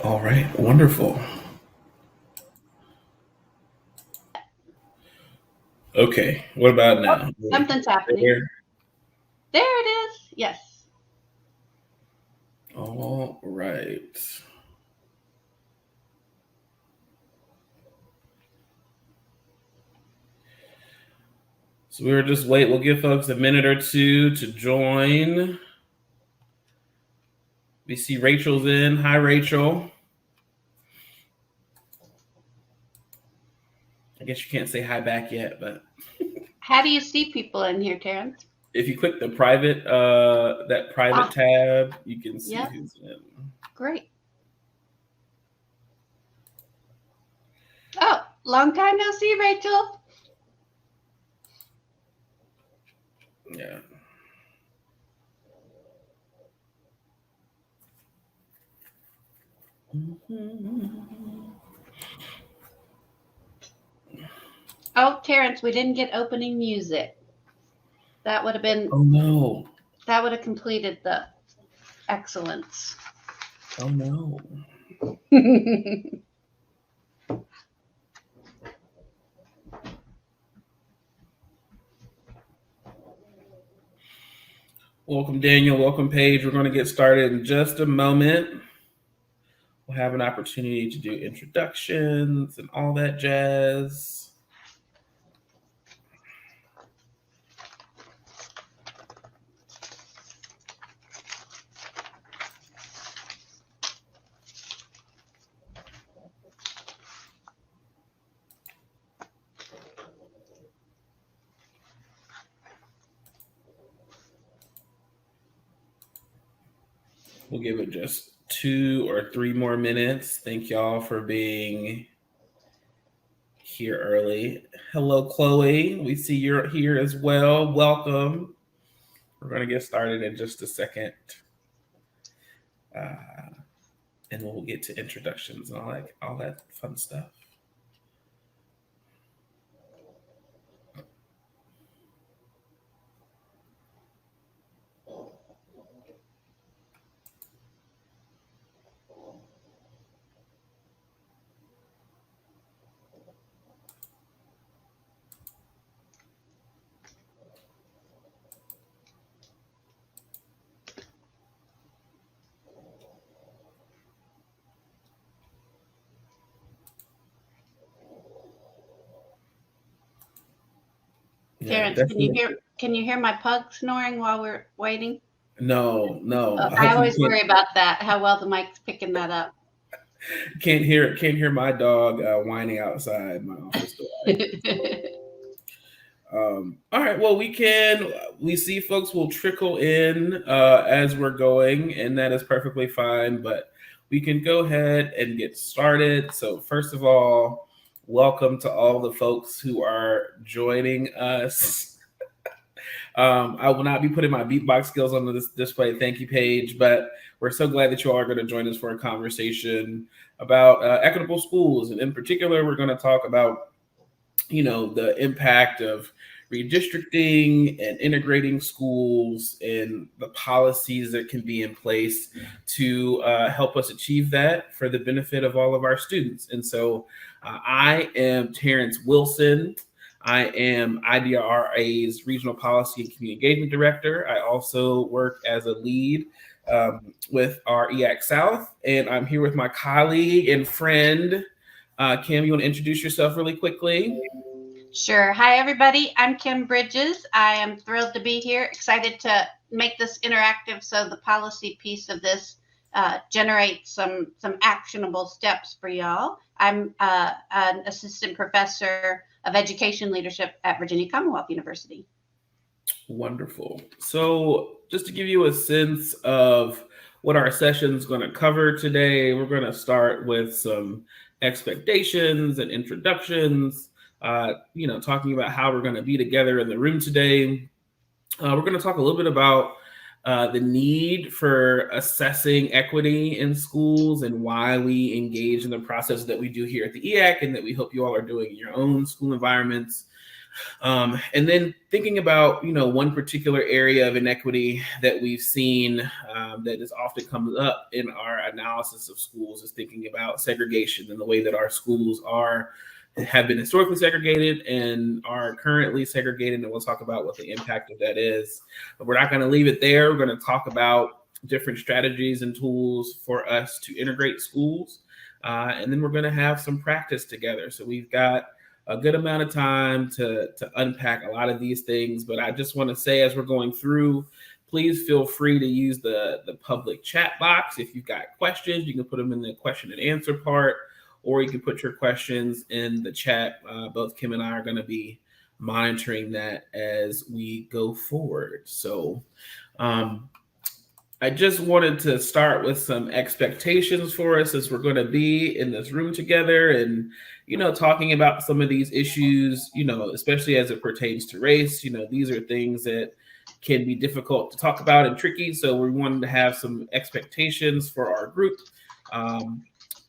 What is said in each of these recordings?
All right, wonderful. Okay, what about now? Something's happening. There it is. Yes. All right. So we were just wait. We'll give folks a minute or two to join. We see Rachel's in. Hi, Rachel. I guess you can't say hi back yet, but how do you see people in here, Terrence? If you click the private, that private tab, you can see who's in. Great. Oh, long time no see, Rachel. Yeah. Oh, Terrence, we didn't get opening music. That would have been. Oh no. That would have completed the excellence. Oh no. Welcome, Daniel. Welcome, Paige. We're going to get started in just a moment. We'll have an opportunity to do introductions and all that jazz. We'll give it just 2 or 3 more minutes. Thank y'all for being here early. Hello, Chloe. We see you're here as well. Welcome. We're going to get started in just a second. And we'll get to introductions and all that fun stuff. Terrence, can you hear my pug snoring while we're waiting? No. I always worry about that, how well the mic's picking that up. Can't hear my dog whining outside my office door. All right, well, we see folks will trickle in as we're going, and that is perfectly fine, but we can go ahead and get started. So first of all, welcome to all the folks who are joining us. I will not be putting my beatbox skills on this display. Thank you, Paige. But we're so glad that you all are going to join us for a conversation about equitable schools. And in particular, we're going to talk about, the impact of redistricting and integrating schools and the policies that can be in place to help us achieve that for the benefit of all of our students. And so I am Terence Wilson. I am IDRA's Regional Policy and Community Engagement Director. I also work as a lead with our EAC South, and I'm here with my colleague and friend, Kim. You want to introduce yourself really quickly? Sure. Hi, everybody. I'm Kim Bridges. I am thrilled to be here, excited to make this interactive so the policy piece of this generates some actionable steps for y'all. I'm an assistant professor of education leadership at Virginia Commonwealth University. Wonderful. So just to give you a sense of what our session is going to cover today, we're going to start with some expectations and introductions, talking about how we're going to be together in the room today. We're going to talk a little bit about the need for assessing equity in schools and why we engage in the process that we do here at the EAC and that we hope you all are doing in your own school environments. And then thinking about, one particular area of inequity that we've seen that is often comes up in our analysis of schools is thinking about segregation and the way that our schools have been historically segregated and are currently segregated. And we'll talk about what the impact of that is. But we're not going to leave it there. We're going to talk about different strategies and tools for us to integrate schools. And then we're going to have some practice together. So we've got a good amount of time to unpack a lot of these things. But I just want to say, as we're going through, please feel free to use the public chat box. If you've got questions, you can put them in the question and answer part, or you can put your questions in the chat. Both Kim and I are going to be monitoring that as we go forward. So I just wanted to start with some expectations for us as we're going to be in this room together and, talking about some of these issues, especially as it pertains to race. These are things that can be difficult to talk about and tricky. So we wanted to have some expectations for our group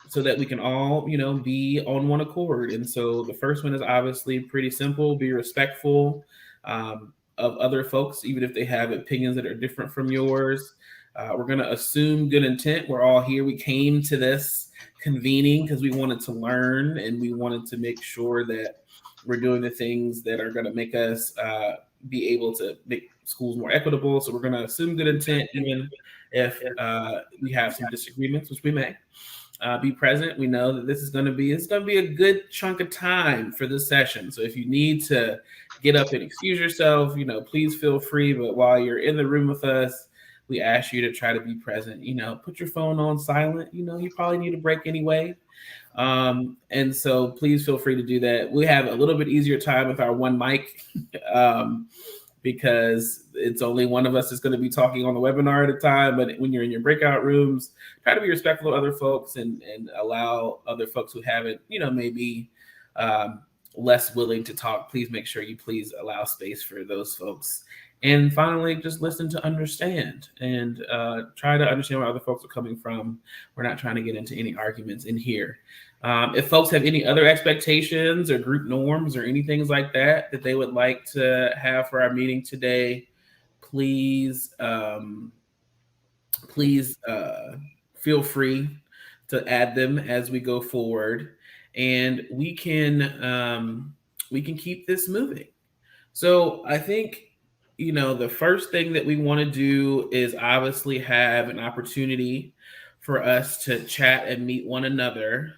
so that we can all, be on one accord. And so the first one is obviously pretty simple: be respectful of other folks, even if they have opinions that are different from yours. We're going to assume good intent. We're all here. We came to this convening because we wanted to learn, and we wanted to make sure that we're doing the things that are going to make us be able to make schools more equitable. So we're going to assume good intent, even if we have some disagreements, which we may. Be present. We know that it's going to be a good chunk of time for this session. So if you need to get up and excuse yourself, please feel free. But while you're in the room with us, we ask you to try to be present. Put your phone on silent. You probably need a break anyway. And so please feel free to do that. We have a little bit easier time with our one mic because it's only one of us that's going to be talking on the webinar at a time. But when you're in your breakout rooms, try to be respectful of other folks and allow other folks who haven't, maybe less willing to talk. Please make sure you please allow space for those folks. And finally, just listen to understand and try to understand where other folks are coming from. We're not trying to get into any arguments in here. If folks have any other expectations or group norms or anything like that they would like to have for our meeting today, please feel free to add them as we go forward, and we can keep this moving. So I think, the first thing that we want to do is obviously have an opportunity for us to chat and meet one another.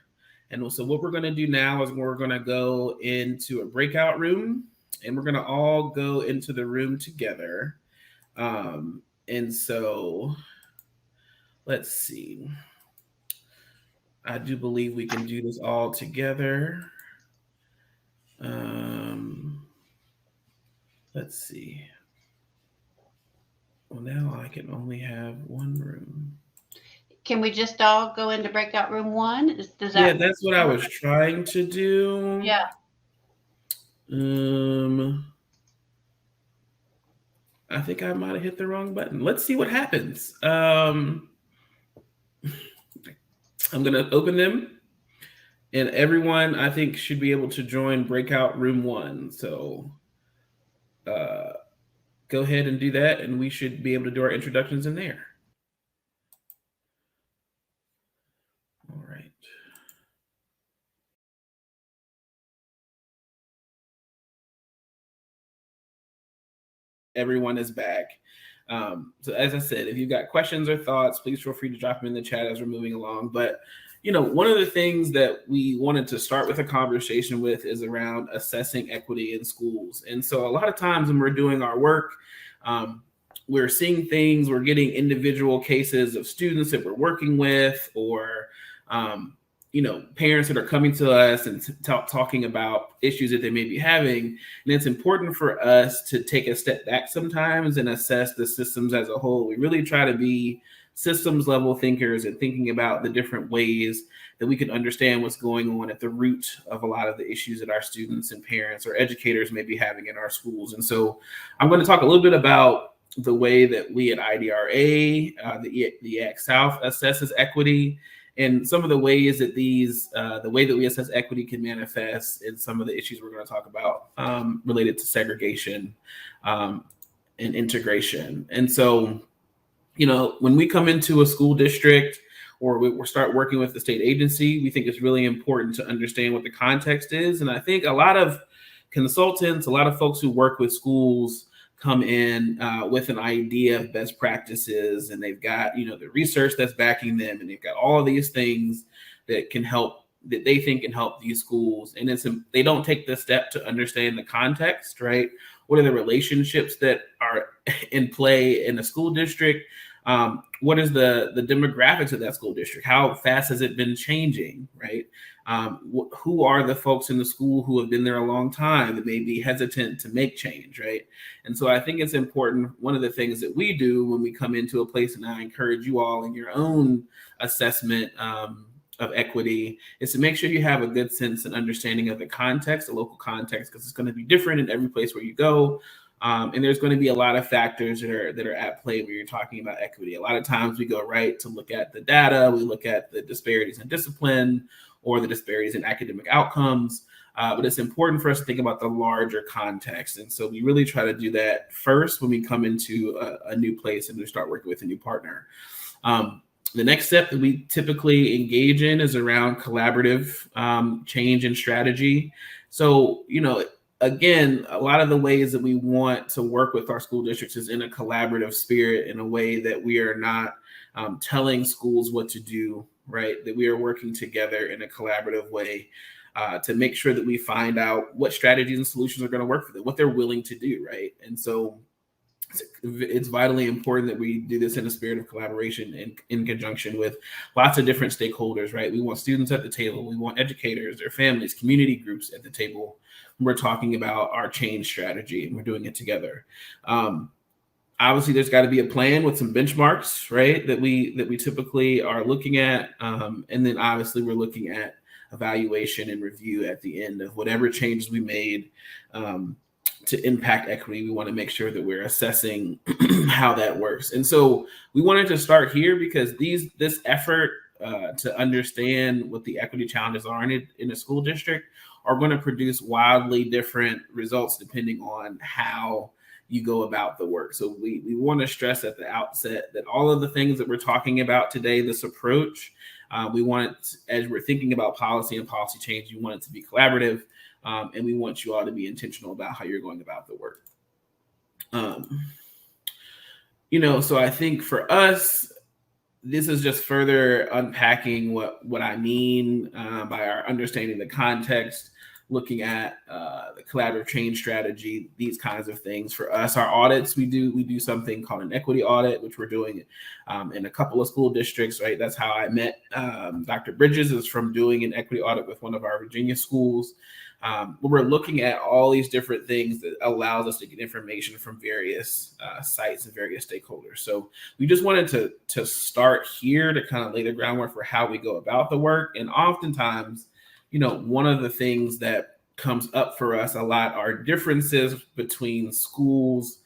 And so what we're going to do now is we're going to go into a breakout room, and we're going to all go into the room together. And so let's see. I do believe we can do this all together. Let's see. Well, now I can only have one room. Can we just all go into breakout room 1? Does that? Yeah, that's what I was trying to do. Yeah. I think I might have hit the wrong button. Let's see what happens. I'm going to open them, and everyone, I think, should be able to join breakout room 1. So go ahead and do that, and we should be able to do our introductions in there. All right. Everyone is back. So as I said, if you've got questions or thoughts, please feel free to drop them in the chat as we're moving along. But, one of the things that we wanted to start with a conversation with is around assessing equity in schools. And so a lot of times when we're doing our work, we're seeing things, we're getting individual cases of students that we're working with, or, parents that are coming to us and talking about issues that they may be having. And it's important for us to take a step back sometimes and assess the systems as a whole. We really try to be systems level thinkers and thinking about the different ways that we can understand what's going on at the root of a lot of the issues that our students and parents or educators may be having in our schools. And so I'm going to talk a little bit about the way that we at IDRA, the EAC South, assesses equity, and some of the ways that the way that we assess equity can manifest in some of the issues we're going to talk about related to segregation and integration. And so, when we come into a school district or we start working with the state agency, we think it's really important to understand what the context is. And I think a lot of consultants, a lot of folks who work with schools come in with an idea of best practices, and they've got, the research that's backing them, and they've got all of these things that they think can help these schools. And they don't take the step to understand the context, right? What are the relationships that are in play in a school district? What is the demographics of that school district? How fast has it been changing, right? Who are the folks in the school who have been there a long time that may be hesitant to make change, right? And so I think it's important. One of the things that we do when we come into a place, and I encourage you all in your own assessment of equity, is to make sure you have a good sense and understanding of the context, the local context, because it's going to be different in every place where you go. And there's going to be a lot of factors that are at play when you're talking about equity. A lot of times we go right to look at the data, we look at the disparities in discipline or the disparities in academic outcomes. But it's important for us to think about the larger context. And so we really try to do that first when we come into a new place and we start working with a new partner. The next step that we typically engage in is around collaborative change and strategy. So, again, a lot of the ways that we want to work with our school districts is in a collaborative spirit, in a way that we are not telling schools what to do, right? That we are working together in a collaborative way to make sure that we find out what strategies and solutions are going to work for them, what they're willing to do, right? And so it's vitally important that we do this in a spirit of collaboration in conjunction with lots of different stakeholders, right? We want students at the table. We want educators, their families, community groups at the table. We're talking about our change strategy, and we're doing it together. Obviously, there's got to be a plan with some benchmarks, right, that we typically are looking at. And then obviously we're looking at evaluation and review at the end of whatever changes we made to impact equity. We want to make sure that we're assessing how that works. And so we wanted to start here because this effort to understand what the equity challenges are in a school district are going to produce wildly different results depending on how you go about the work. So we want to stress at the outset that all of the things that we're talking about today, this approach, we want it, as we're thinking about policy and policy change, you want it to be collaborative, and we want you all to be intentional about how you're going about the work. So I think for us, this is just further unpacking what I mean by our understanding the context, looking at the collaborative change strategy, these kinds of things. For us, our audits, we do something called an equity audit, which we're doing in a couple of school districts, right? That's how I met Dr. Bridges, is from doing an equity audit with one of our Virginia schools. We're looking at all these different things that allows us to get information from various sites and various stakeholders. So we just wanted to start here to kind of lay the groundwork for how we go about the work. And oftentimes, one of the things that comes up for us a lot are differences between schools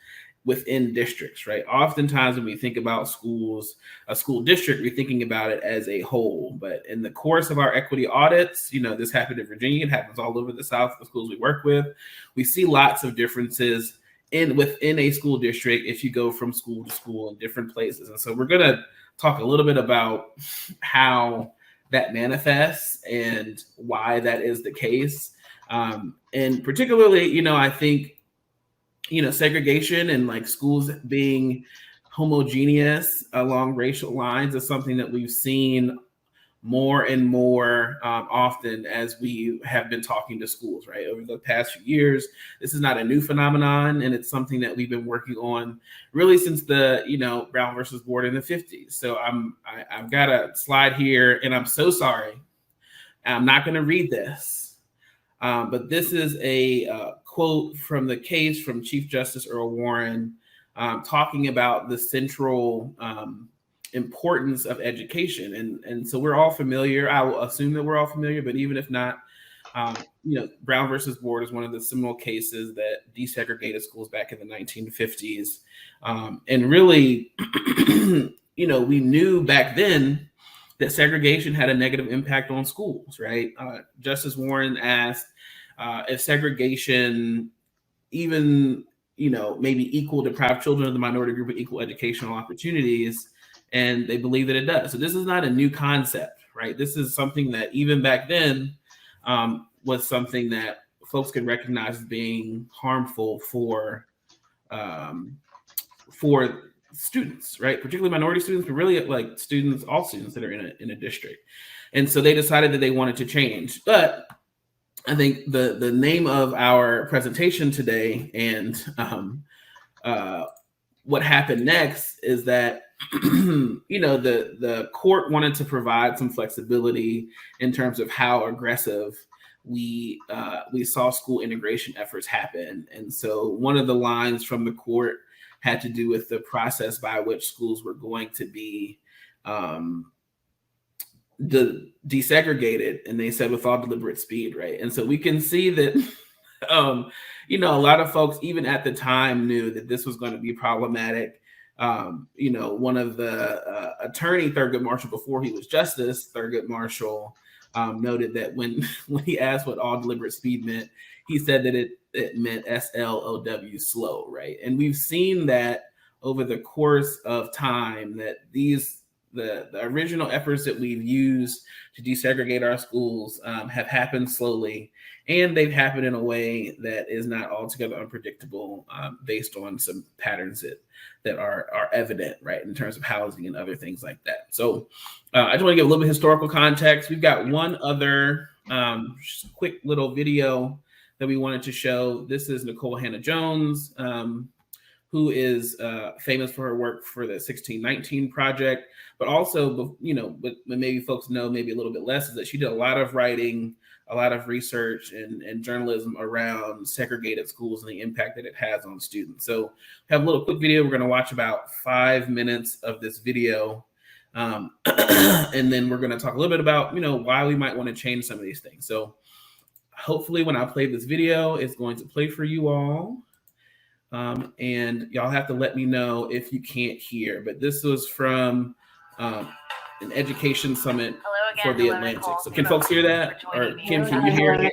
within districts, right? Oftentimes when we think about schools, a school district, we're thinking about it as a whole. But in the course of our equity audits, this happened in Virginia, it happens all over the South, the schools we work with. We see lots of differences within a school district if you go from school to school in different places. And so we're going to talk a little bit about how that manifests and why that is the case. And particularly, I think, segregation and like schools being homogeneous along racial lines is something that we've seen more and more often as we have been talking to schools, right? Over the past few years, this is not a new phenomenon, and it's something that we've been working on really since the, Brown versus Board in the 50s. So I've got a slide here, and I'm so sorry. I'm not going to read this, but this is a quote from the case from Chief Justice Earl Warren talking about the central importance of education. And so we're all familiar. I will assume that we're all familiar, but even if not, Brown versus Board is one of the seminal cases that desegregated schools back in the 1950s. And really, we knew back then that segregation had a negative impact on schools, right? Justice Warren asked if segregation even, maybe equal deprived children of the minority group with equal educational opportunities, and they believe that it does. So this is not a new concept, right? This is something that even back then was something that folks could recognize as being harmful for students, right? Particularly minority students, but really like students, all students that are in a district. And so they decided that they wanted to change. But I think the name of our presentation today and what happened next is that the court wanted to provide some flexibility in terms of how aggressive we saw school integration efforts happen. And so one of the lines from the court had to do with the process by which schools were going to be desegregated, and they said with all deliberate speed, right? And so we can see that a lot of folks even at the time knew that this was going to be problematic. One of the attorney, Thurgood Marshall, before he was justice, Thurgood Marshall noted that when he asked what all deliberate speed meant, he said that it meant SLOW, slow, right? And we've seen that over the course of time that the original efforts that we've used to desegregate our schools have happened slowly, and they've happened in a way that is not altogether unpredictable based on some patterns that are evident, right, in terms of housing and other things like that. So I just want to give a little bit of historical context. We've got one other quick little video that we wanted to show. This is Nicole Hannah-Jones, who is famous for her work for the 1619 Project, but also, but maybe folks know maybe a little bit less, is that she did a lot of writing, a lot of research and journalism around segregated schools and the impact that it has on students. So we have a little quick video. We're going to watch about 5 minutes of this video. And then we're going to talk a little bit about, why we might want to change some of these things. So hopefully when I play this video, it's going to play for you all. And y'all have to let me know if you can't hear, but this was from an education summit for the Atlantic. So can folks hear that? Or Kim, can you hear it?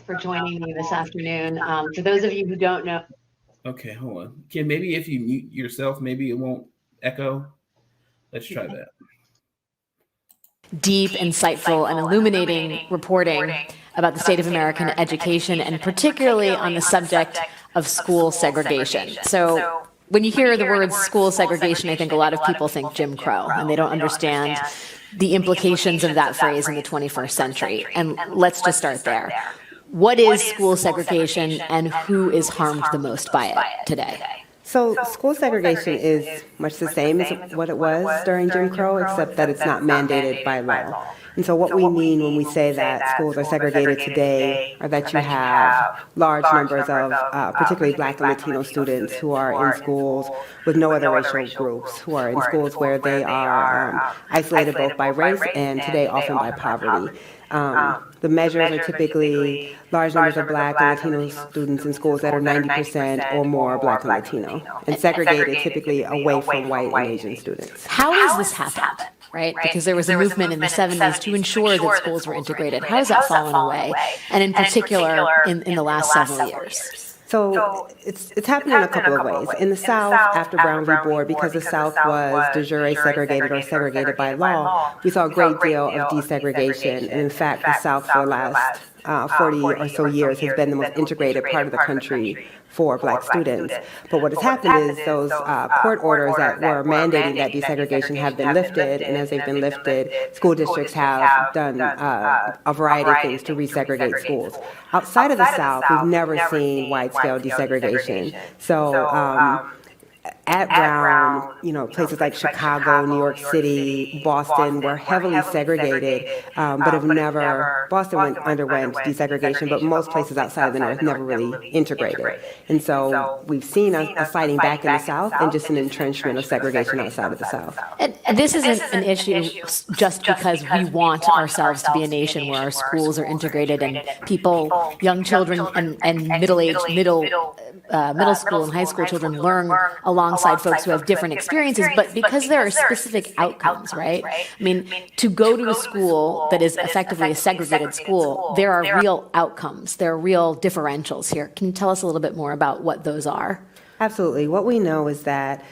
For joining me this afternoon. For those of you who don't know. Okay, hold on. Kim, maybe if you mute yourself, maybe it won't echo. Let's try that. Deep, insightful, and illuminating reporting about the state of American education, and particularly on the subject of school segregation. So when you hear the words school segregation, I think a lot of people think Jim Crow, and they don't understand the implications of that phrase in the 21st century. And let's just start there. What is school segregation, and who is harmed the most by it today? So school segregation is much the same as what it was during Jim Crow, except that it's not mandated by law. And so what we mean when we say that schools are segregated today are that you have large numbers of particularly Black and Latino students who are in schools with no other racial groups, who are in schools where they are isolated both by race and today often by poverty. The measures are typically large numbers of Black and Latino students in schools that are 90% or more Black and Latino, and segregated typically away from white and Asian students. How does this happen? Right? Because there was a movement in the 70s to ensure that schools were integrated. How has that fallen away? And in particular, in the last several years? So it's happened in a couple of ways. In the South, after Brown v. Board, because the South was de jure segregated or segregated by law, we saw a great deal of desegregation. And in fact, the South for the last 40 or so years has been the most integrated part of the country for Black students. But what has happened is those court orders that were mandating that desegregation have been lifted, and as they've been lifted, school districts have done a variety of things to resegregate schools. Outside of the South, we've never seen wide-scale desegregation. So at Brown, places like Chicago, New York City, Boston were heavily segregated, but have never, Boston underwent desegregation, but most places outside of the North never really integrated. And so we've seen a sliding back in the South and just an entrenchment of segregation outside of the South. And this isn't an issue just because we want ourselves to be a nation where our schools are integrated and people, young children and middle school and high school children learn alongside alongside folks who have different experiences, but because there are specific outcomes, right? I mean, to go to a school that is effectively a segregated school, there are real outcomes. There are real differentials here. Can you tell us a little bit more about what those are? Absolutely. What we know is that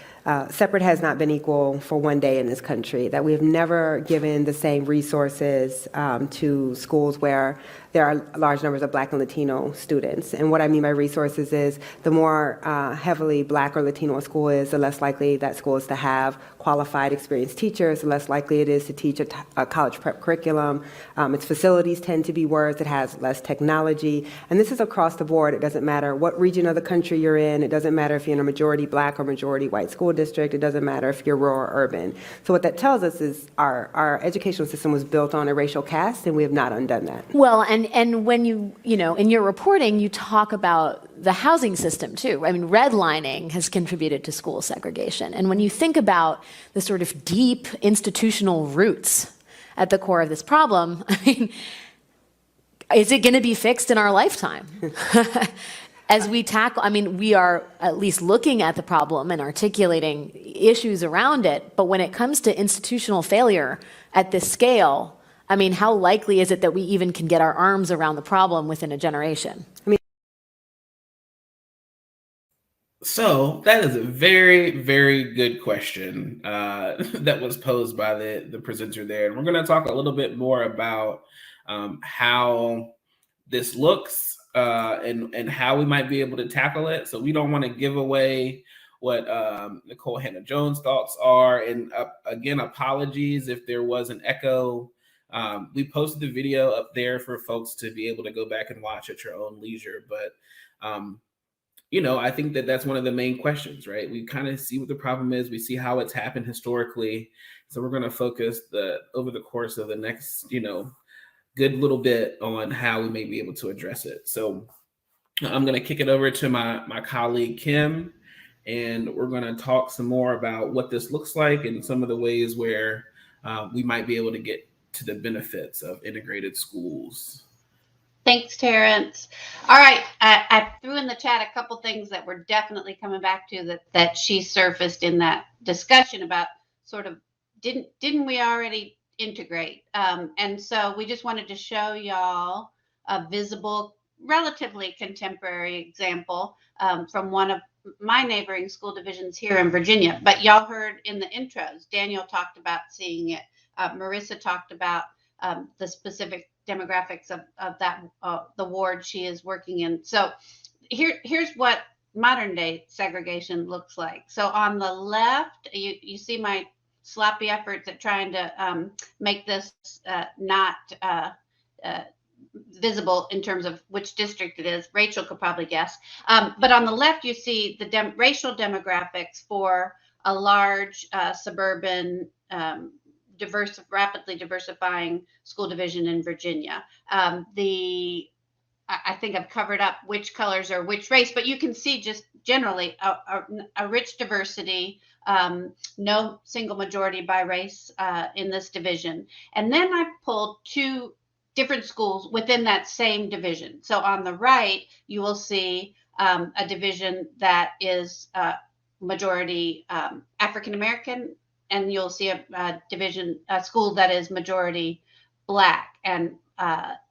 separate has not been equal for one day in this country, that we have never given the same resources to schools where there are large numbers of Black and Latino students. And what I mean by resources is the more heavily Black or Latino a school is, the less likely that school is to have qualified, experienced teachers, the less likely it is to teach a college prep curriculum. Its facilities tend to be worse. It has less technology. And this is across the board. It doesn't matter what region of the country you're in. It doesn't matter if you're in a majority Black or majority white school district. It doesn't matter if you're rural or urban. So what that tells us is our educational system was built on a racial caste, and we have not undone that. Well, and when you know, in your reporting, you talk about the housing system too. I mean, redlining has contributed to school segregation. And when you think about the sort of deep institutional roots at the core of this problem, I mean, is it going to be fixed in our lifetime? As we tackle, I mean, we are at least looking at the problem and articulating issues around it. But when it comes to institutional failure at this scale, I mean, how likely is it that we even can get our arms around the problem within a generation? So that is a very, very good question that was posed by the presenter there. And we're going to talk a little bit more about how this looks and how we might be able to tackle it. So we don't want to give away what Nicole Hannah-Jones' thoughts are. And again, apologies if there was an echo. We posted the video up there for folks to be able to go back and watch at your own leisure. But, you know, I think that that's one of the main questions, right? We kind of see what the problem is. We see how it's happened historically. So we're going to focus over the course of the next, you know, good little bit on how we may be able to address it. So I'm going to kick it over to my colleague, Kim, and we're going to talk some more about what this looks like and some of the ways where we might be able to get to the benefits of integrated schools. Thanks, Terrence. All right, I threw in the chat a couple things that we're definitely coming back to that she surfaced in that discussion about sort of didn't we already integrate? And so we just wanted to show y'all a visible, relatively contemporary example from one of my neighboring school divisions here in Virginia. But y'all heard in the intros, Daniel talked about seeing it. Marissa talked about the specific demographics of that the ward she is working in. So here's what modern day segregation looks like. So on the left, you see my sloppy efforts at trying to make this not visible in terms of which district it is. Rachel could probably guess. But on the left, you see the racial demographics for a large suburban rapidly diversifying school division in Virginia. I think I've covered up which colors are which race, but you can see just generally a rich diversity, no single majority by race in this division. And then I pulled two different schools within that same division. So on the right, you will see a division that is majority African-American, and you'll see a school that is majority Black. And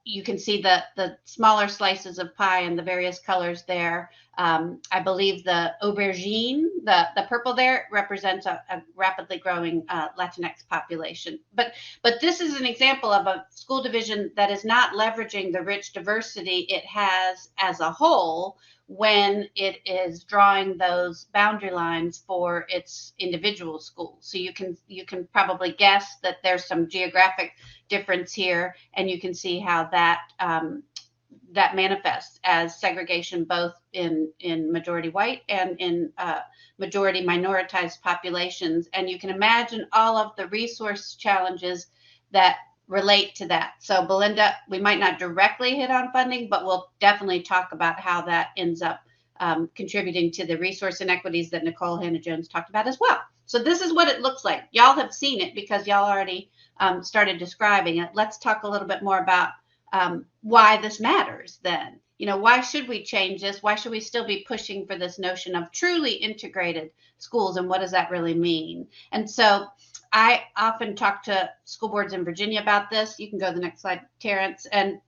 you can see the smaller slices of pie and the various colors there. I believe the aubergine, the purple there, represents a rapidly growing Latinx population. But this is an example of a school division that is not leveraging the rich diversity it has as a whole when it is drawing those boundary lines for its individual schools. So you can probably guess that there's some geographic difference here, and you can see how that that manifests as segregation both in majority white and in majority minoritized populations. And you can imagine all of the resource challenges that relate to that. So Belinda, we might not directly hit on funding, but we'll definitely talk about how that ends up contributing to the resource inequities that Nicole Hannah-Jones talked about as well. So this is what it looks like. Y'all have seen it because y'all already started describing it. Let's talk a little bit more about why this matters then. why should we change this? Why should we still be pushing for this notion of truly integrated schools? And what does that really mean? And so I often talk to school boards in Virginia about this. You can go to the next slide, Terrence. And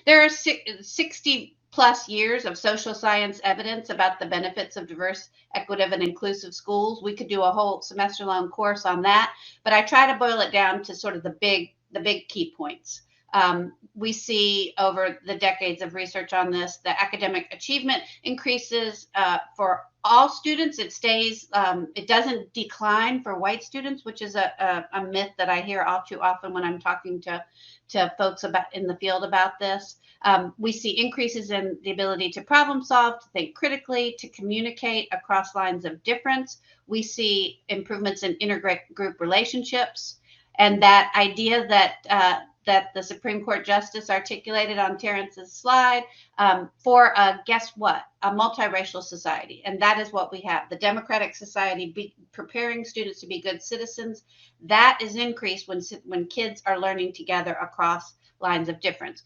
there are 60 plus years of social science evidence about the benefits of diverse, equitable, and inclusive schools. We could do a whole semester-long course on that, but I try to boil it down to sort of the big key points. We see over the decades of research on this, the academic achievement increases for all students. It stays, it doesn't decline for white students, which is a myth that I hear all too often when I'm talking to folks about in the field about this. We see increases in the ability to problem solve, to think critically, to communicate across lines of difference. We see improvements in intergroup relationships, and that idea that that the Supreme Court Justice articulated on Terence's slide for guess what? A multiracial society. And that is what we have. The democratic society preparing students to be good citizens. That is increased when kids are learning together across lines of difference.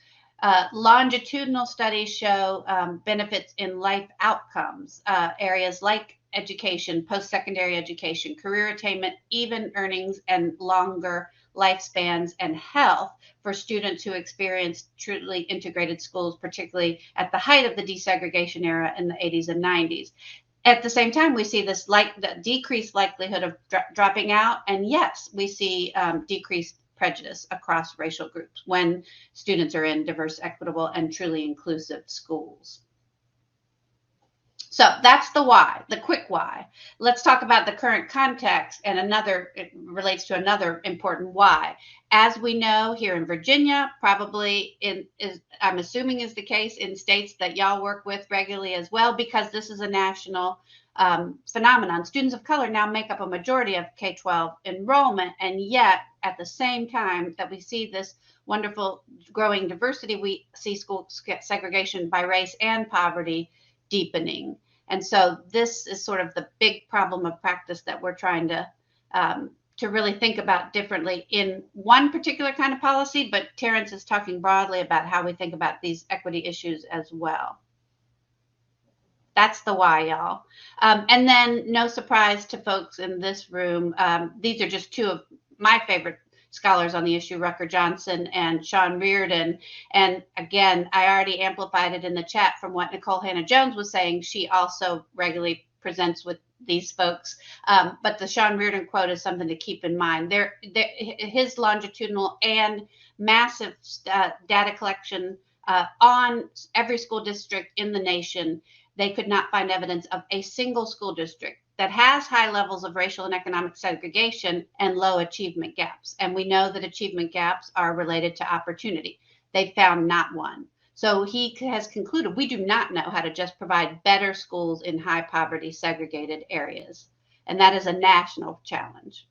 Longitudinal studies show benefits in life outcomes, areas like education, post-secondary education, career attainment, even earnings, and longer lifespans and health for students who experience truly integrated schools, particularly at the height of the desegregation era in the 80s and 90s. At the same time, we see this the decreased likelihood of dropping out. And yes, we see decreased prejudice across racial groups when students are in diverse, equitable, and truly inclusive schools. So that's the why, the quick why. Let's talk about the current context, and it relates to another important why. As we know here in Virginia, probably I'm assuming is the case in states that y'all work with regularly as well, because this is a national phenomenon. Students of color now make up a majority of K-12 enrollment, and yet at the same time that we see this wonderful growing diversity, we see school segregation by race and poverty deepening. And so this is sort of the big problem of practice that we're trying to really think about differently in one particular kind of policy, but Terence is talking broadly about how we think about these equity issues as well. That's the why, y'all. And then no surprise to folks in this room, these are just two of my favorite scholars on the issue, Rucker Johnson and Sean Reardon. And again, I already amplified it in the chat from what Nicole Hannah-Jones was saying. She also regularly presents with these folks. But the Sean Reardon quote is something to keep in mind. His longitudinal and massive data collection on every school district in the nation, they could not find evidence of a single school district that has high levels of racial and economic segregation and low achievement gaps. And we know that achievement gaps are related to opportunity. They found not one. So he has concluded we do not know how to just provide better schools in high poverty segregated areas. And that is a national challenge.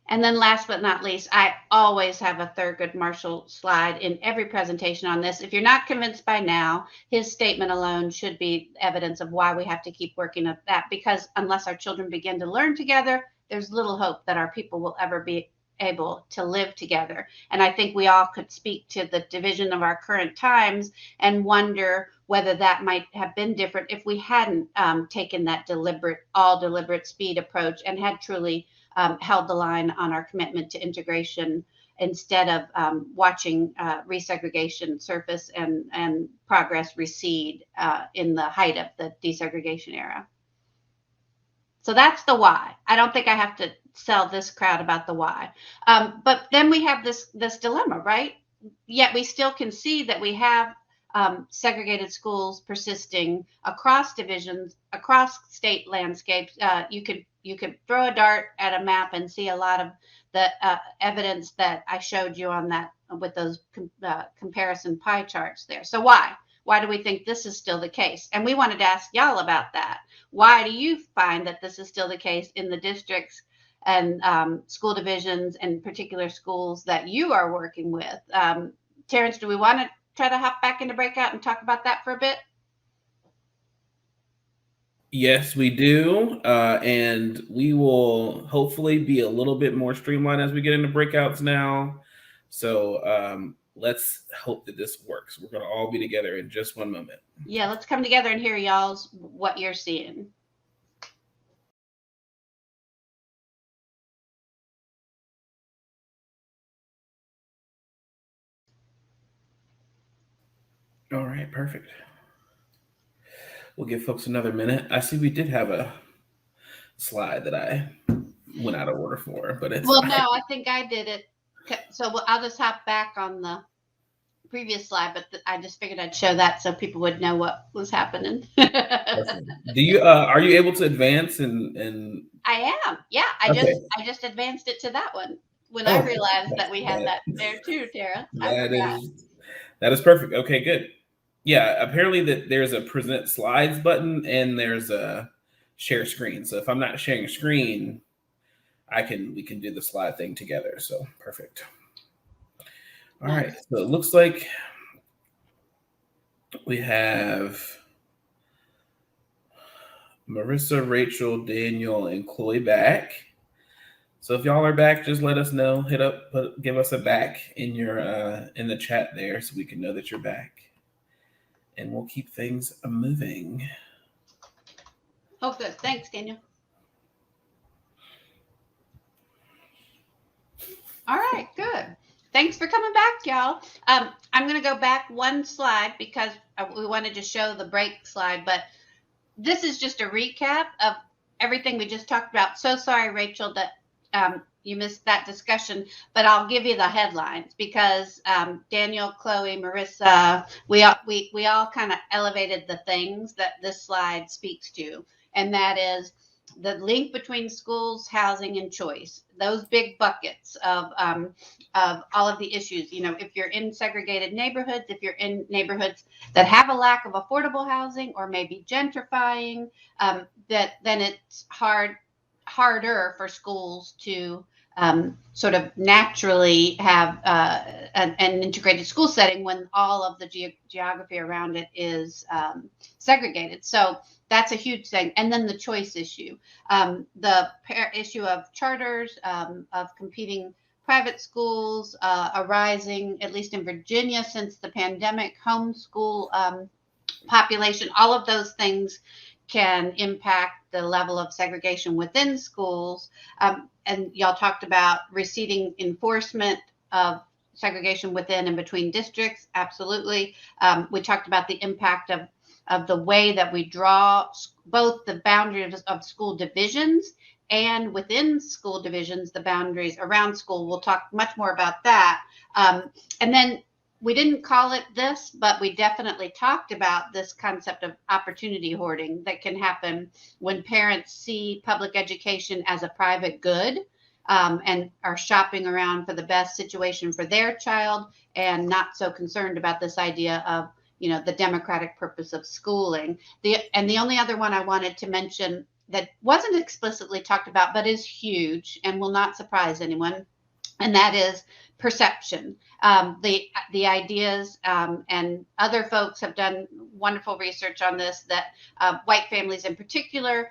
And then last but not least, I always have a Thurgood Marshall slide in every presentation on this. If you're not convinced by now, his statement alone should be evidence of why we have to keep working at that, because unless our children begin to learn together, there's little hope that our people will ever be able to live together. And I think we all could speak to the division of our current times and wonder whether that might have been different if we hadn't taken that deliberate speed approach and had truly held the line on our commitment to integration instead of watching resegregation surface and progress recede in the height of the desegregation era. So that's the why. I don't think I have to sell this crowd about the why. But then we have this dilemma, right? Yet we still can see that we have segregated schools persisting across divisions, across state landscapes. You could throw a dart at a map and see a lot of the evidence that I showed you on that with those comparison pie charts there. So why? Why do we think this is still the case? And we wanted to ask y'all about that. Why do you find that this is still the case in the districts and school divisions and particular schools that you are working with? Terence, do we want to try to hop back into Breakout and talk about that for a bit? Yes, we do. And we will hopefully be a little bit more streamlined as we get into breakouts now. So let's hope that this works. We're going to all be together in just one moment. Yeah, let's come together and hear y'all's what you're seeing. All right, perfect. We'll give folks another minute. I see we did have a slide that I went out of order for, but it's Well, fine. no, I think I did it. So I'll just hop back on the previous slide, but I just figured I'd show that so people would know what was happening. Do you are you able to advance and I am. Yeah, I just advanced it to that one when I realized that we had that there too, Tara. That is perfect. Okay, good. Yeah, apparently that there's a present slides button and there's a share screen. So if I'm not sharing a screen, we can do the slide thing together. So perfect. All right. So it looks like we have Marissa, Rachel, Daniel, and Chloe back. So if y'all are back, just let us know. Give us a back in your in the chat there so we can know that you're back. And we'll keep things moving. Oh, good. Thanks, Daniel. All right, good. Thanks for coming back, y'all. I'm going to go back one slide because we wanted to show the break slide, but this is just a recap of everything we just talked about. So sorry, Rachel, that you missed that discussion, but I'll give you the headlines because Daniel, Chloe, Marissa, we all kind of elevated the things that this slide speaks to, and that is the link between schools, housing, and choice. Those big buckets of all of the issues. You know, if you're in segregated neighborhoods, if you're in neighborhoods that have a lack of affordable housing or maybe gentrifying, then it's harder for schools to sort of naturally have an integrated school setting when all of the geography around it is segregated. So that's a huge thing. And then the choice issue, the issue of charters, of competing private schools, arising, at least in Virginia since the pandemic, homeschool population, all of those things can impact the level of segregation within schools. And y'all talked about receding enforcement of segregation within and between districts. Absolutely. We talked about the impact of the way that we draw both the boundaries of school divisions and within school divisions, the boundaries around school. We'll talk much more about that. And then we didn't call it this, but we definitely talked about this concept of opportunity hoarding that can happen when parents see public education as a private good and are shopping around for the best situation for their child and not so concerned about this idea of, you know, the democratic purpose of schooling. The only other one I wanted to mention that wasn't explicitly talked about, but is huge and will not surprise anyone, and that is perception. The ideas and other folks have done wonderful research on this, that white families in particular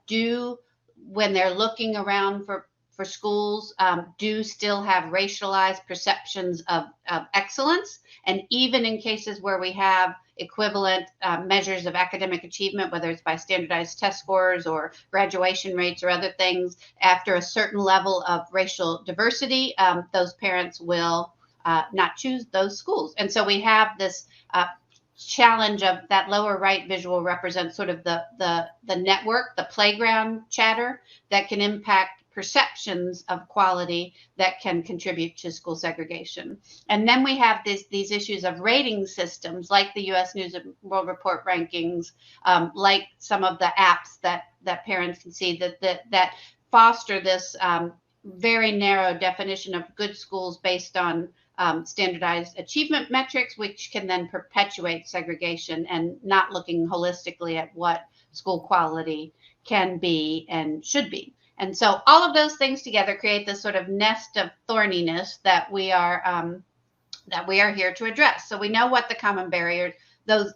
do, when they're looking around for schools, do still have racialized perceptions of excellence. And even in cases where we have equivalent measures of academic achievement, whether it's by standardized test scores or graduation rates or other things, after a certain level of racial diversity, those parents will not choose those schools. And so we have this challenge of that lower right visual represents sort of the network, the playground chatter that can impact perceptions of quality that can contribute to school segregation. And then we have these issues of rating systems like the U.S. News and World Report rankings, like some of the apps that parents can see that foster this very narrow definition of good schools based on standardized achievement metrics, which can then perpetuate segregation and not looking holistically at what school quality can be and should be. And so all of those things together create this sort of nest of thorniness that we are here to address. So we know what the common barriers, those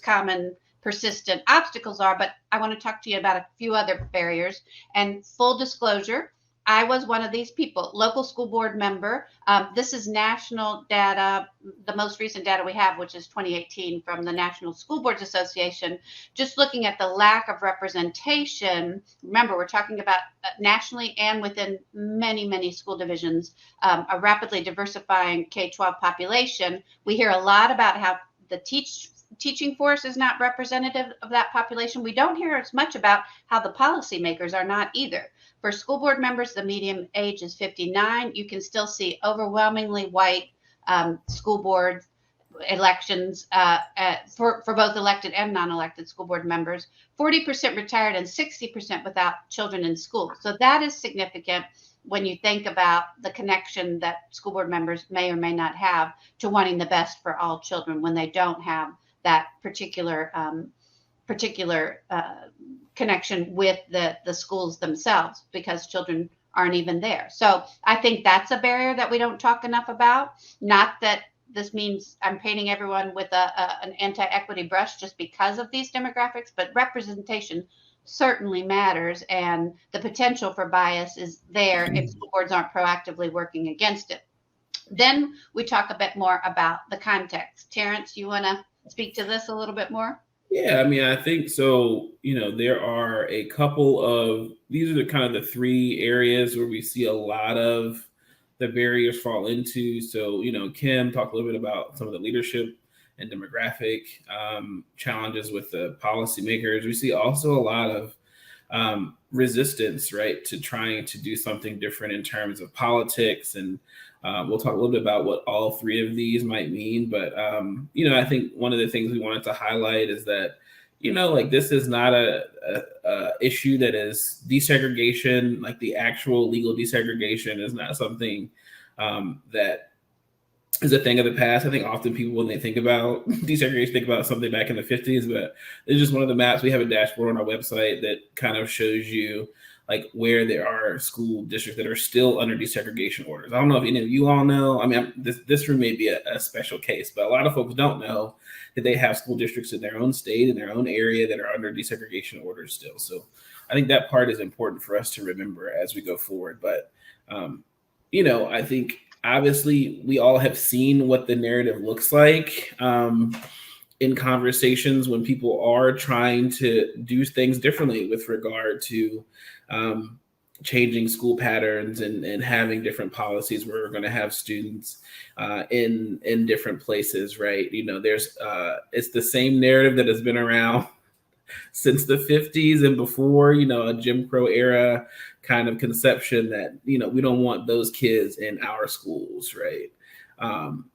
common persistent obstacles are, but I want to talk to you about a few other barriers. And full disclosure, I was one of these people, local school board member. This is national data, the most recent data we have, which is 2018 from the National School Boards Association, just looking at the lack of representation. Remember, we're talking about nationally and within many, many school divisions, a rapidly diversifying K-12 population. We hear a lot about how the teaching force is not representative of that population. We don't hear as much about how the policymakers are not either. For school board members, the median age is 59. You can still see overwhelmingly white school board elections for both elected and non-elected school board members, 40% retired and 60% without children in school. So that is significant when you think about the connection that school board members may or may not have to wanting the best for all children when they don't have that particular connection with the schools themselves, because children aren't even there. So I think that's a barrier that we don't talk enough about. Not that this means I'm painting everyone with an anti-equity brush just because of these demographics, but representation certainly matters, and the potential for bias is there if school boards aren't proactively working against it. Then we talk a bit more about the context. Terrence, you want to speak to this a little bit more? Yeah, I mean, I think so. There are a couple of, these are the kind of the three areas where we see a lot of the barriers fall into. So, Kim talked a little bit about some of the leadership and demographic challenges with the policymakers. We see also a lot of resistance, right, to trying to do something different in terms of politics. And we'll talk a little bit about what all three of these might mean. But, I think one of the things we wanted to highlight is that, this is not a issue that is desegregation, like the actual legal desegregation is not something that is a thing of the past. I think often people, when they think about desegregation, think about something back in the 50s, but it's just one of the maps. We have a dashboard on our website that kind of shows you like where there are school districts that are still under desegregation orders. I don't know if any of you all know. I mean, this room may be a special case, but a lot of folks don't know that they have school districts in their own state, in their own area, that are under desegregation orders still. So I think that part is important for us to remember as we go forward. But, I think obviously we all have seen what the narrative looks like in conversations when people are trying to do things differently with regard to changing school patterns and having different policies where we're going to have students in different places, right? There's it's the same narrative that has been around since the 50s and before, a Jim Crow era kind of conception that, we don't want those kids in our schools, right?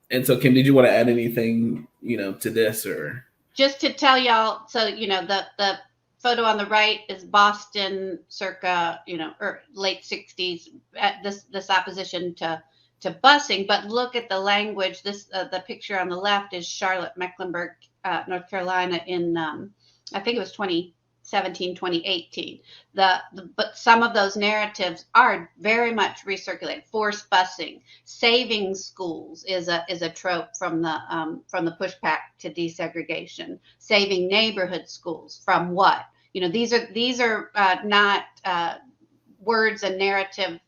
And so, Kim, did you want to add anything, to this, or? Just to tell y'all, so, the photo on the right is Boston circa, or late 60s, this opposition to busing. But look at the language. The picture on the left is Charlotte, Mecklenburg, North Carolina in, I think it was 2017, 2018. But some of those narratives are very much recirculated. Forced busing, saving schools is a trope from the pushback to desegregation. Saving neighborhood schools from what? These are not words and narrative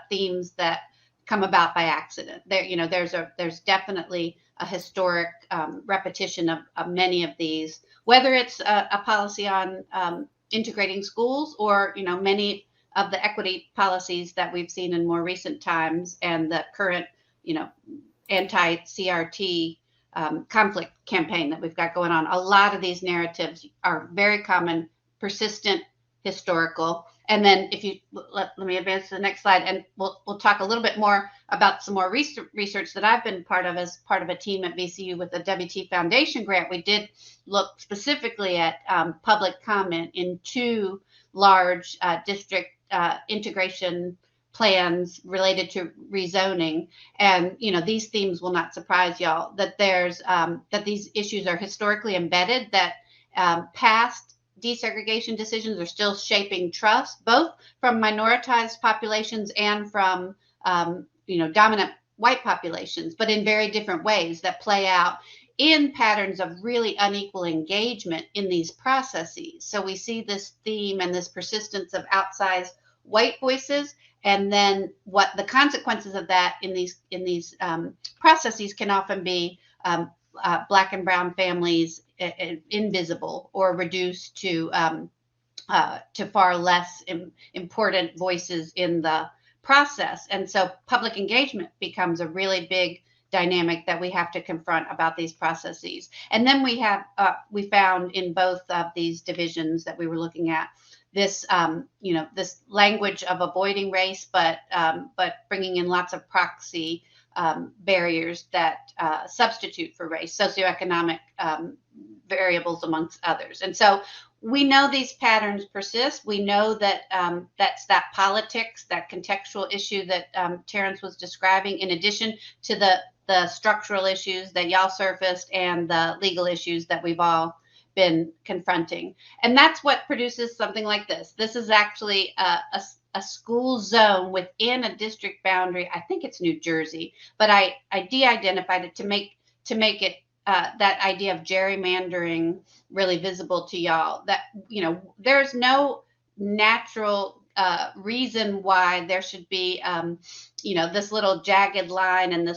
themes that come about by accident. There's definitely a historic repetition of many of these, whether it's a policy on integrating schools or, many of the equity policies that we've seen in more recent times and the current, anti-CRT conflict campaign that we've got going on. A lot of these narratives are very common, persistent, historical. And then if you let me advance to the next slide, and we'll talk a little bit more about some more research that I've been part of as part of a team at VCU with the WT Foundation grant. We did look specifically at public comment in two large district integration plans related to rezoning. And, these themes will not surprise y'all, that that these issues are historically embedded, that past desegregation decisions are still shaping trust, both from minoritized populations and from, dominant white populations, but in very different ways that play out in patterns of really unequal engagement in these processes. So we see this theme and this persistence of outsized white voices, and then what the consequences of that in these processes can often be Black and brown families invisible or reduced to far less important voices in the process. And so public engagement becomes a really big dynamic that we have to confront about these processes. And then we found in both of these divisions that we were looking at this, this language of avoiding race, but bringing in lots of proxy barriers that substitute for race, socioeconomic variables amongst others. And so we know these patterns persist. We know that that's that politics, that contextual issue that Terence was describing, in addition to the structural issues that y'all surfaced and the legal issues that we've all been confronting. And that's what produces something like this. This is actually a school zone within a district boundary. I think it's New Jersey, but I de-identified it to make it that idea of gerrymandering really visible to y'all. That, there's no natural reason why there should be, this little jagged line and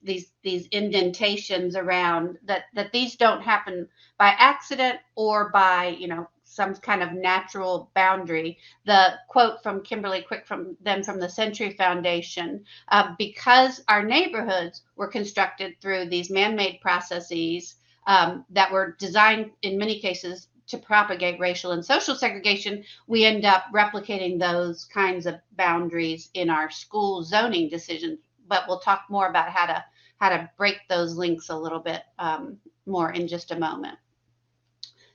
these indentations around that these don't happen by accident or by, some kind of natural boundary. The quote from Kimberly Quick from the Century Foundation, because our neighborhoods were constructed through these man-made processes that were designed in many cases to propagate racial and social segregation, we end up replicating those kinds of boundaries in our school zoning decisions. But we'll talk more about how to break those links a little bit more in just a moment.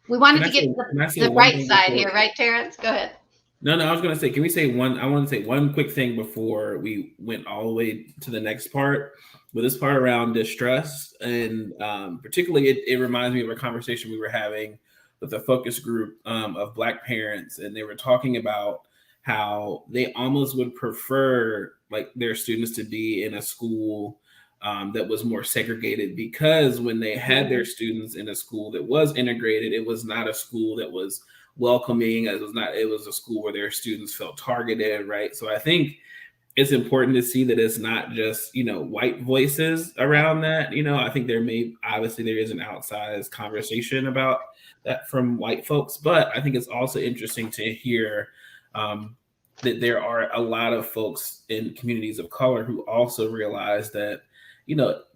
We wanted to get the right side here, right, Terence? Go ahead. No, I was going to say, can we say I want to say one quick thing before we went all the way to the next part, with this part around distrust. And particularly, it reminds me of a conversation we were having with a focus group of Black parents. And they were talking about how they almost would prefer like their students to be in a school that was more segregated, because when they had their students in a school that was integrated, it was not a school that was welcoming. It was a school where their students felt targeted, right? So I think it's important to see that it's not just, white voices around that. I think there is an outsized conversation about that from white folks, but I think it's also interesting to hear that there are a lot of folks in communities of color who also realize that,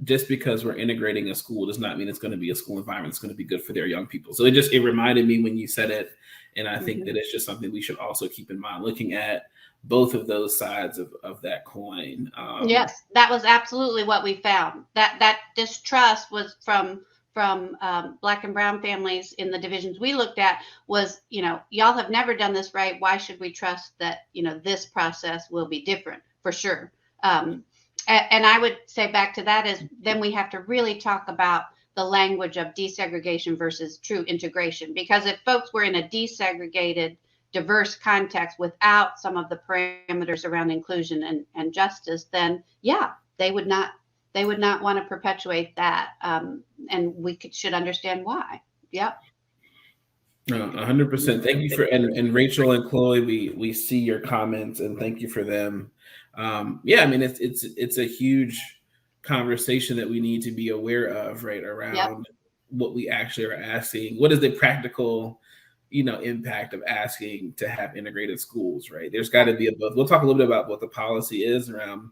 just because we're integrating a school does not mean it's going to be a school environment that's going to be good for their young people. So it reminded me when you said it. And I think that it's just something we should also keep in mind, looking at both of those sides of that coin. Yes, that was absolutely what we found. That distrust was from Black and brown families in the divisions we looked at was, y'all have never done this right. Why should we trust that, this process will be different? For sure. And I would say back to that is then we have to really talk about the language of desegregation versus true integration. Because if folks were in a desegregated, diverse context without some of the parameters around inclusion and justice, then they would not want to perpetuate that. And we should understand why. Yep. 100%. Thank you and Rachel and Chloe, we see your comments and thank you for them. It's a huge conversation that we need to be aware of, right, around what we actually are asking. What is the practical, impact of asking to have integrated schools, right? There's got to be a both. We'll talk a little bit about what the policy is around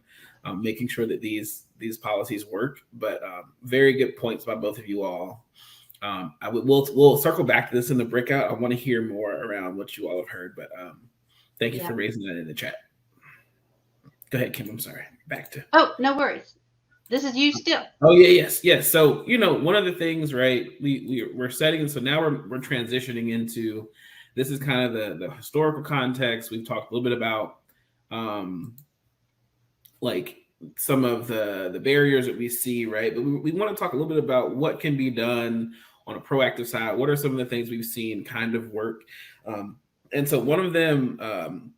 making sure that these policies work, but very good points by both of you all. We'll circle back to this in the breakout. I want to hear more around what you all have heard, but thank you for raising that in the chat. Go ahead, Kim. I'm sorry. Back to. Oh, no worries. This is you still. Oh yeah, yes. So one of the things, right? We're setting, so now we're transitioning into. This is kind of the historical context. We've talked a little bit about, like some of the barriers that we see, right? But we want to talk a little bit about what can be done on a proactive side. What are some of the things we've seen kind of work? And so one of them.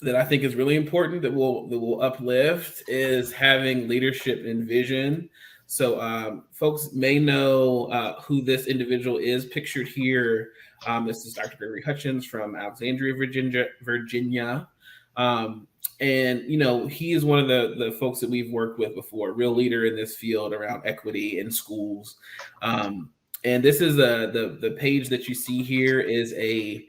That I think is really important that will uplift is having leadership and vision. So folks may know who this individual is pictured here. This is Dr. Gregory Hutchins from Alexandria, Virginia. And, you know, he is one of the folks that we've worked with before, real leader in this field around equity in schools. And this is the page that you see here is a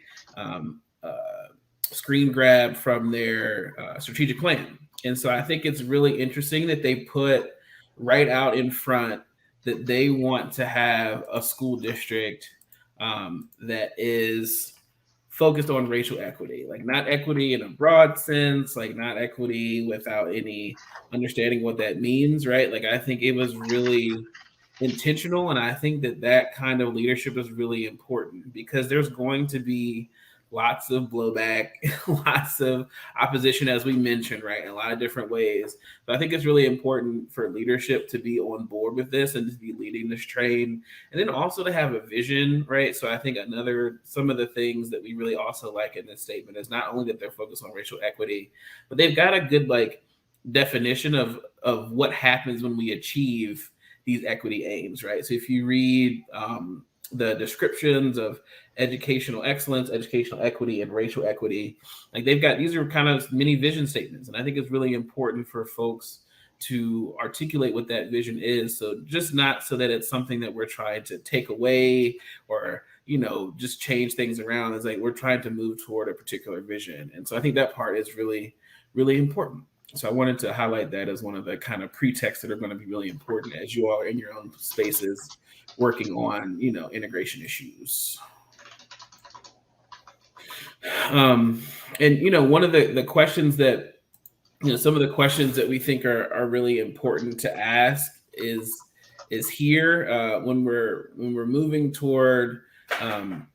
screen grab from their strategic plan. And so I think it's really interesting that they put right out in front that they want to have a school district that is focused on racial equity, like not equity in a broad sense, like not equity without any understanding what that means, right? Like I think it was really intentional, and I think that kind of leadership is really important because there's going to be lots of blowback, lots of opposition, as we mentioned, right, in a lot of different ways. But I think it's really important for leadership to be on board with this and to be leading this train, and then also to have a vision, right? So I think some of the things that we really also like in this statement is not only that they're focused on racial equity, but they've got a good definition of what happens when we achieve these equity aims, right? So if you read the descriptions of educational excellence, educational equity, and racial equity, like these are kind of mini vision statements. And I think it's really important for folks to articulate what that vision is. So just not so that it's something that we're trying to take away or, you know, just change things around. It's like we're trying to move toward a particular vision. And so I think that part is really, really important. So I wanted to highlight that as one of the kind of pretexts that are going to be really important as you are in your own spaces working on, you know, integration issues. And, you know, one of the questions that, you know, some of the questions that we think are really important to ask is here when we're moving toward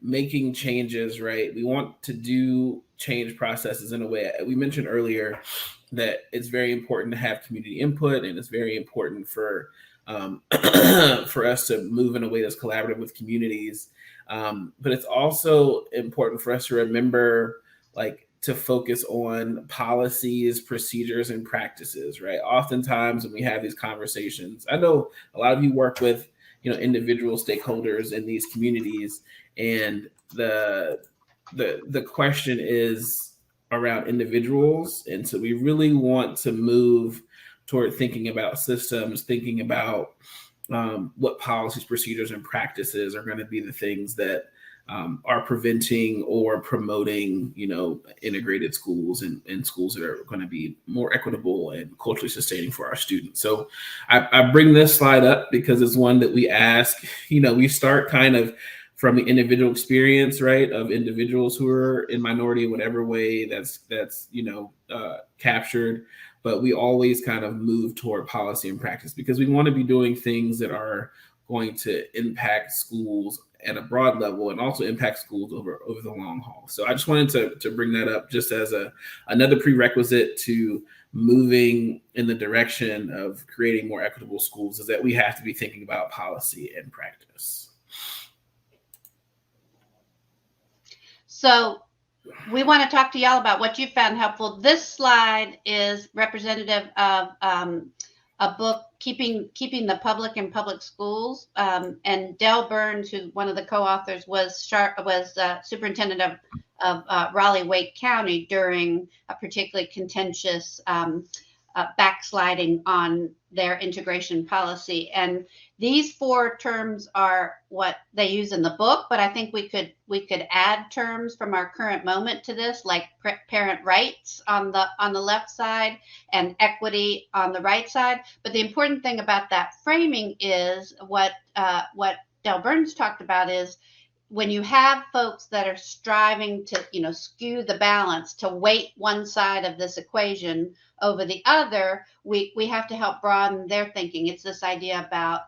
making changes, right? We want to do change processes in a way. We mentioned earlier that it's very important to have community input, and it's very important for for us to move in a way that's collaborative with communities. But it's also important for us to remember, like, to focus on policies, procedures, and practices, right? Oftentimes when we have these conversations, I know a lot of you work with, you know, individual stakeholders in these communities, and the question is around individuals. And so we really want to move toward thinking about systems, thinking about what policies, procedures, and practices are going to be the things that are preventing or promoting, you know, integrated schools and schools that are going to be more equitable and culturally sustaining for our students. So I bring this slide up because it's one that we ask, you know, we start kind of from the individual experience, right, of individuals who are in minority in whatever way that's you know, captured. But we always kind of move toward policy and practice because we want to be doing things that are going to impact schools at a broad level and also impact schools over the long haul. So I just wanted to bring that up just as another prerequisite to moving in the direction of creating more equitable schools, is that we have to be thinking about policy and practice. So we want to talk to y'all about what you found helpful. This slide is representative of a book, Keeping the Public in Public Schools. And Del Burns, who's one of the co-authors, was superintendent of Raleigh-Wake County during a particularly contentious backsliding on their integration policy. And these 4 terms are what they use in the book, but I think we could add terms from our current moment to this, like parent rights on the left side and equity on the right side. But the important thing about that framing is what Del Burns talked about is when you have folks that are striving to, you know, skew the balance, to weight one side of this equation over the other, we have to help broaden their thinking. It's this idea about,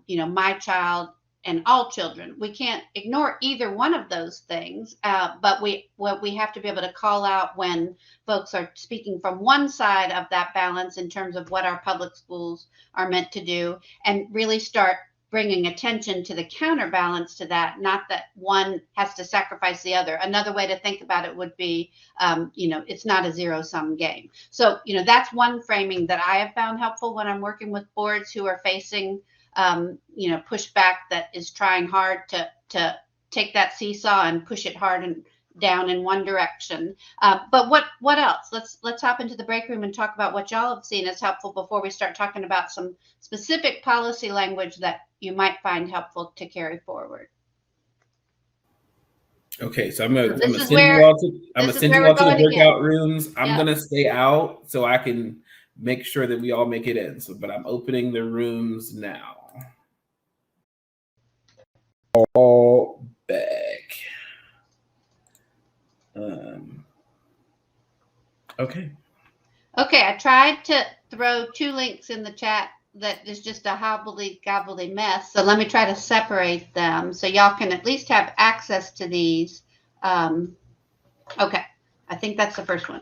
you know, my child and all children. We can't ignore either one of those things, but we have to be able to call out when folks are speaking from one side of that balance in terms of what our public schools are meant to do, and really start bringing attention to the counterbalance to that, not that one has to sacrifice the other. Another way to think about it would be, it's not a zero-sum game. So, that's one framing that I have found helpful when I'm working with boards who are facing, pushback that is trying hard to take that seesaw and push it hard and down in one direction. But what else? Let's hop into the break room and talk about what y'all have seen as helpful before we start talking about some specific policy language that you might find helpful to carry forward. Okay, so I'm gonna This is send you where- all to the breakout rooms. I'm Yep. gonna stay out so I can make sure that we all make it in. So, but I'm opening the rooms now. All back. Okay. Okay, I tried to throw 2 links in the chat that is just a hobbly-gobbly mess. So let me try to separate them so y'all can at least have access to these. Okay, I think that's the first one.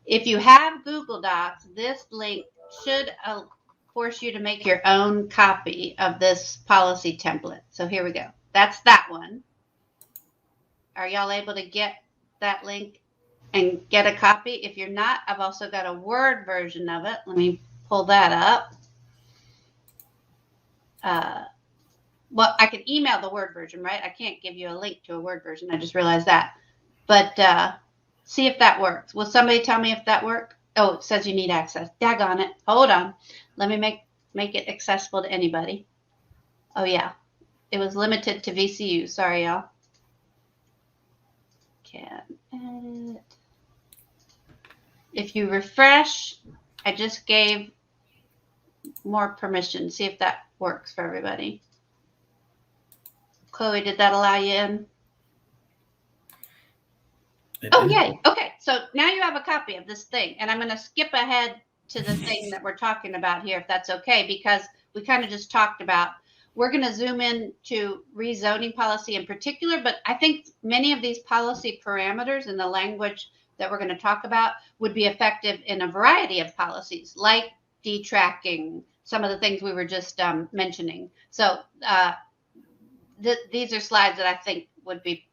If you have Google Docs, this link should force you to make your own copy of this policy template. So here we go. That's that one. Are y'all able to get that link and get a copy? If you're not, I've also got a Word version of it. Let me pull that up. Well, I can email the Word version, right? I can't give you a link to a Word version. I just realized that. But see if that works. Will somebody tell me if that worked? Oh, it says you need access. Daggone it. Hold on. Let me make it accessible to anybody. Oh, yeah. It was limited to VCU. Sorry, y'all. Can edit. If you refresh, I just gave more permission. See if that works for everybody. Chloe, did that allow you in? Oh, yay. Okay. So now you have a copy of this thing. And I'm going to skip ahead to the thing that we're talking about here, if that's okay, because we kind of just talked about, we're going to zoom in to rezoning policy in particular, but I think many of these policy parameters in the language that we're going to talk about would be effective in a variety of policies, like detracking, some of the things we were just mentioning. So these are slides that I think would be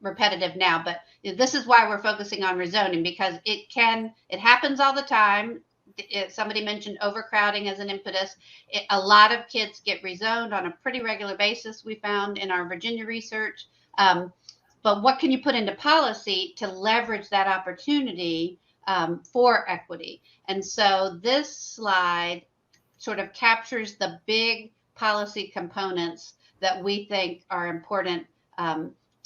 repetitive now, but this is why we're focusing on rezoning, because it happens all the time. Somebody mentioned overcrowding as an impetus. A lot of kids get rezoned on a pretty regular basis, we found in our Virginia research. But what can you put into policy to leverage that opportunity for equity? And so this slide sort of captures the big policy components that we think are important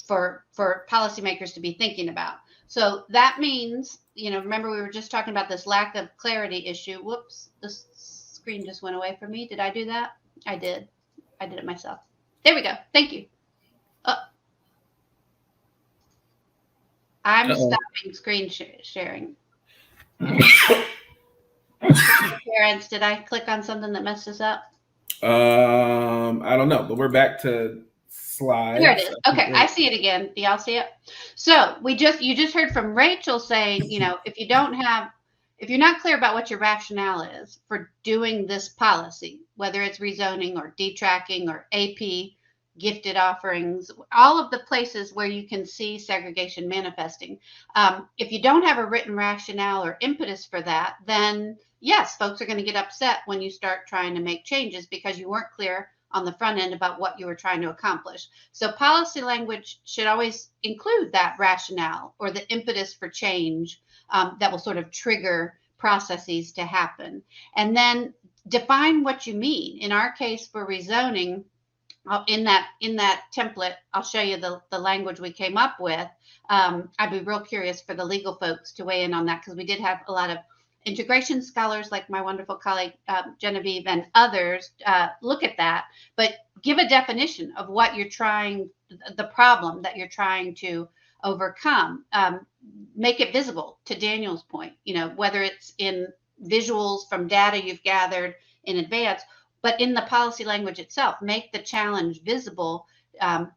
for policymakers to be thinking about. So that means, remember we were just talking about this lack of clarity issue. Whoops, the screen just went away from me. Did I do that? I did. I did it myself. There we go. Thank you. I'm stopping screen sharing. Terrence, did I click on something that messed us up? I don't know, but we're back to slides. Here it is. Okay, I see it again. Do y'all see it? So you just heard from Rachel saying, if you're not clear about what your rationale is for doing this policy, whether it's rezoning or detracking or AP, gifted offerings, all of the places where you can see segregation manifesting. If you don't have a written rationale or impetus for that, then yes, folks are going to get upset when you start trying to make changes because you weren't clear on the front end about what you were trying to accomplish. So policy language should always include that rationale or the impetus for change that will sort of trigger processes to happen. And then define what you mean. In our case for rezoning, in that template, I'll show you the language we came up with. I'd be real curious for the legal folks to weigh in on that, because we did have a lot of integration scholars like my wonderful colleague Genevieve and others look at that, but give a definition of what you're trying, the problem that you're trying to overcome. Make it visible, to Daniel's point, whether it's in visuals from data you've gathered in advance, but in the policy language itself, make the challenge visible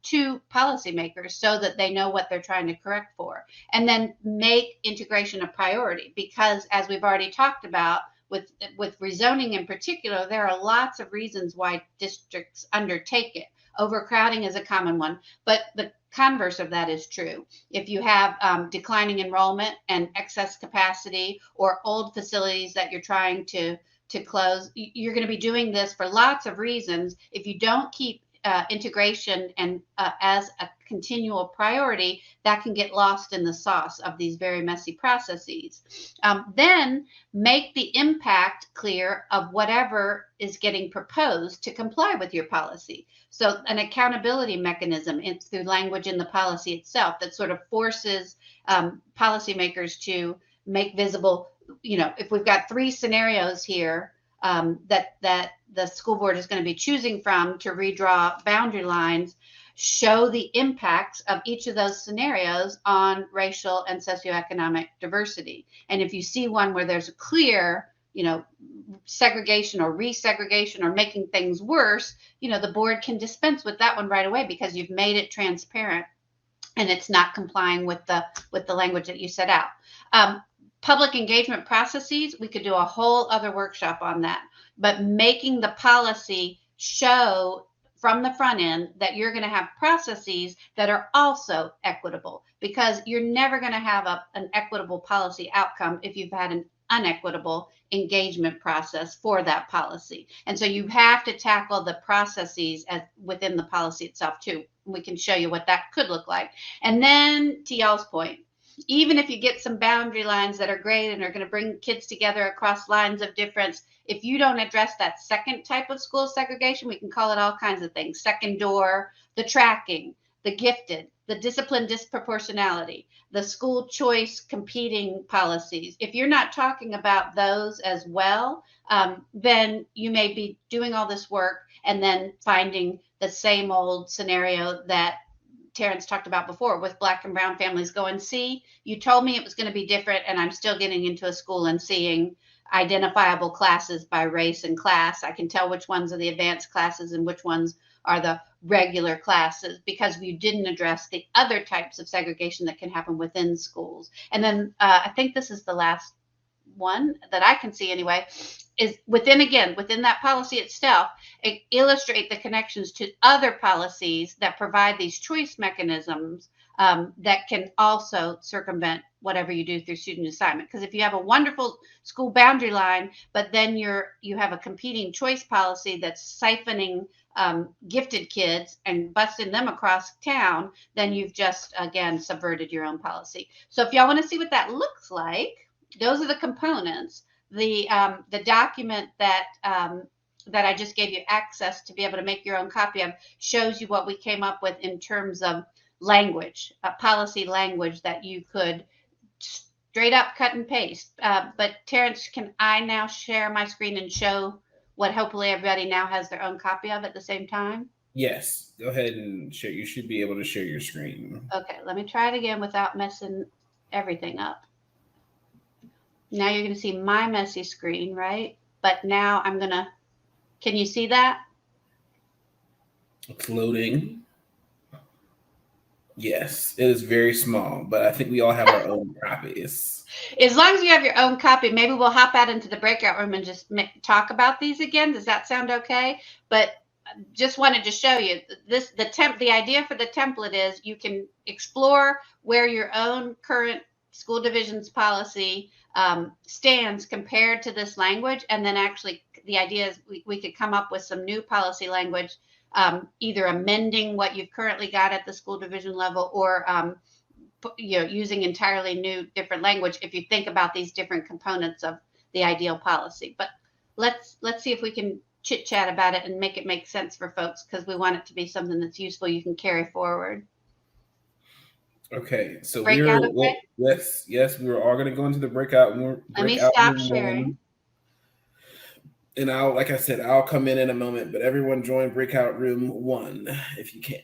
to policymakers so that they know what they're trying to correct for. And then make integration a priority, because as we've already talked about, with rezoning in particular, there are lots of reasons why districts undertake it. Overcrowding is a common one, but the converse of that is true. If you have declining enrollment and excess capacity, or old facilities that you're trying to close, you're going to be doing this for lots of reasons. If you don't keep integration and as a continual priority, that can get lost in the sauce of these very messy processes. Then make the impact clear of whatever is getting proposed to comply with your policy. So an accountability mechanism through language in the policy itself that sort of forces policymakers to make visible, if we've got 3 scenarios here that the school board is going to be choosing from to redraw boundary lines, show the impacts of each of those scenarios on racial and socioeconomic diversity. And if you see one where there's a clear, segregation or resegregation or making things worse, the board can dispense with that one right away because you've made it transparent and it's not complying with the language that you set out. Public engagement processes, we could do a whole other workshop on that, but making the policy show from the front end that you're going to have processes that are also equitable, because you're never going to have an equitable policy outcome if you've had an unequitable engagement process for that policy. And so you have to tackle the processes within the policy itself too. We can show you what that could look like. And then to y'all's point, even if you get some boundary lines that are great and are going to bring kids together across lines of difference, if you don't address that second type of school segregation, we can call it all kinds of things: second door, the tracking, the gifted, the discipline disproportionality, the school choice competing policies. If you're not talking about those as well, then you may be doing all this work and then finding the same old scenario that Terence talked about before with Black and brown families going, see, you told me it was going to be different, and I'm still getting into a school and seeing identifiable classes by race and class. I can tell which ones are the advanced classes and which ones are the regular classes, because you didn't address the other types of segregation that can happen within schools. And then I think this is the last one that I can see anyway, is within that policy itself, illustrate the connections to other policies that provide these choice mechanisms that can also circumvent whatever you do through student assignment. Because if you have a wonderful school boundary line, but then you have a competing choice policy that's siphoning gifted kids and busting them across town, then you've just, again, subverted your own policy. So if y'all want to see what that looks like, those are the components. The document that I just gave you access to be able to make your own copy of shows you what we came up with in terms of language, policy language that you could straight up cut and paste. But Terence, can I now share my screen and show what hopefully everybody now has their own copy of at the same time? Yes, go ahead and share. You should be able to share your screen. Okay, let me try it again without messing everything up. Now you're going to see my messy screen, right? But now can you see that? It's loading. Yes, it is very small, but I think we all have our own copies. As long as you have your own copy, maybe we'll hop out into the breakout room and just talk about these again. Does that sound okay? But just wanted to show you the idea for the template is you can explore where your own current school division's policy stands compared to this language. And then actually the idea is we could come up with some new policy language, either amending what you've currently got at the school division level or using entirely new different language if you think about these different components of the ideal policy. But let's see if we can chit chat about it and make it make sense for folks, because we want it to be something that's useful you can carry forward. Okay, so yes, we were all going to go into the breakout room. Let me stop sharing. And I'll come in a moment, but everyone join breakout room 1 if you can.